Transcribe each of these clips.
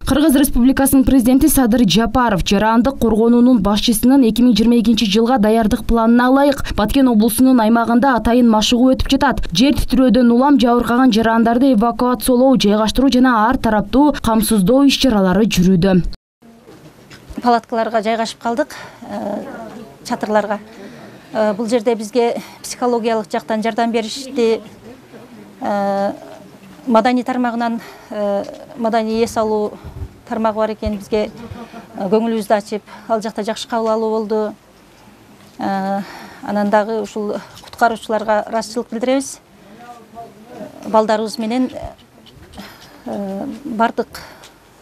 Кыргыз Республикасынын президенти Садыр Жапаров жарандык коргоонунун башчысынын 2022 жылга даярдык планына ылайык Баткен облусунун аймагында атайын машыгуу өтүп жатат. Жер титирөөдөн улам жабыркаган жарандарды эвакуациялоо, жайгаштыруу жана ар тараптуу камсыздоо иш-чаралары жүрүүдө. Палаткаларга жайгашып калдык, чатырларга. Бул жерде бизге психологиялык жактан жардам беришти. Madani тармагынан madani эс алуу тармагы бар экен, бизге көңүлүбүздү ачып, ал жакта жакшы кабыл алуу болду. Анан дагы ушул куткаруучуларга ыраазычылык билдиребиз. Балдарыбыз менен бардык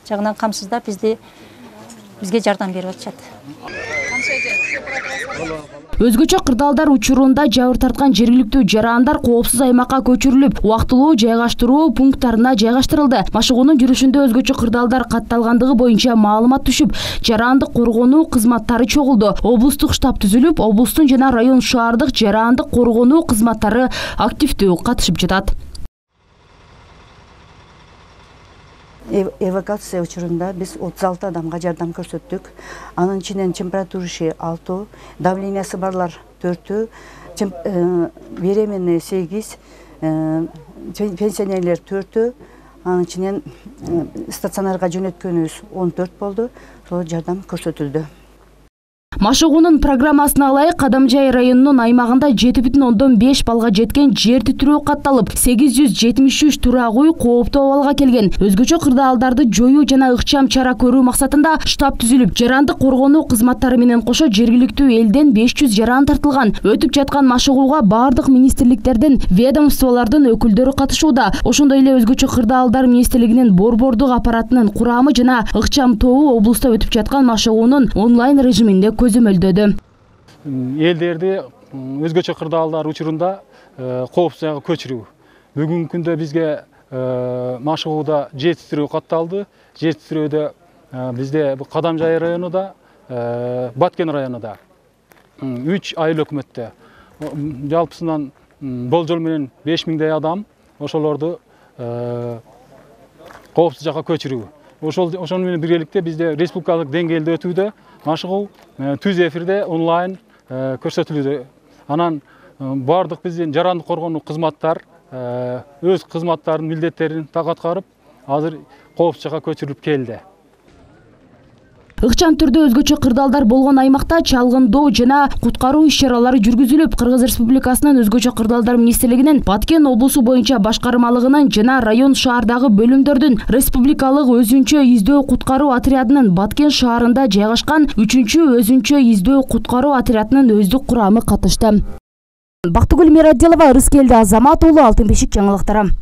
жагынан камсыздап бизге жардам берип атышат. Өзгөчө кырдаалдар учурунда жабыр тарткан жергиликтүү жарандар коопсуз аймакка көчүрүлүп, убактылуу жайгаштыруу пункттарына жайгаштырылды. Машыгуунун жүрүшүндө өзгөчө кырдаалдар катталгандыгы боюнча маалымат түшүп, жарандык коргонуу кызматтары чогулду. Облустук штаб түзүлүп, облустун жана район шаардык жарандык коргонуу кызматтары активдүү катышып жатат. Эвакуация учурунда биз 36 адамга жардам көрсөттүк. Анын ичинен температурасы 6, давлениясы барлар 4, беременный 8, пенсионерлер 4, анын ичинен стационарга жөнөткөнүбүз 14 болду. Сол жардам көрсөтүлдү. Машыгуунун программасына ылайык Кадамжай районунун аймагында 7,5 балга жеткен жер титирөө катталып, 873 турак үй кооптуу абалга келген. Өзгөчө кырдаалдарды жоюу жана ыкчам чара көрүү максатында штаб түзүлүп, жарандык коргонуу кызматтары менен кошо жергиликтүү элден 500 жаран тартылган. Өтүп жаткан машыгууга бардык министрликтерден, ведомстволордун өкүлдөрү катышууда. Ошондой эле өзгөчө кырдаалдар министрлигинин борбордук аппаратынын курамы жана ыкчам тобу облуста өтүп жаткан машыгуунун онлайн режиминде көзөмөлдөдү. Элдерди өзгөчө кырдаалдар учурунда коопсуз жайга көчүрүү. Бүгүнкү күндө бизге машыгууда жер титирөө катталды. Жер титирөөдө бизде Кадамжай районунда, Баткен районунда 3 айыл өкмөттө жалпысынан болжол менен 5000 адам ошолорду коопсуз жакка көчүрүү. Ошону менен биргеликте бизде республикалык деңгээлде өтүүдө машыгуу түз эфирде онлайн көрсөтүлүүдө. Анан бардык биздин жарандык коргонуу кызматтар өз кызматтарынын милдеттерин так аткарып, азыр коопсуз жакка көчүрүлүп келди. Ыкчам түрдө өзгөчө кырдаалдар болгон аймакта чалгындоо жана куткаруу иш-чаралары жүргүзүлүп, Кыргыз Республикасынын өзгөчө кырдаалдар министрлигинин Баткен облусу боюнча башкармалыгынын жана район шаардагы бөлүмдөрдүн республикалык өзүнчө издөө куткаруу отрядынын Баткен шаарында жайгашкан 3-чү өзүнчө издөө куткаруу отрядынын өздүк курамы катышты. Бактыгүл Мирадилова, Рыскелди Азамат уулу, Алтын бешик жаңылыктары.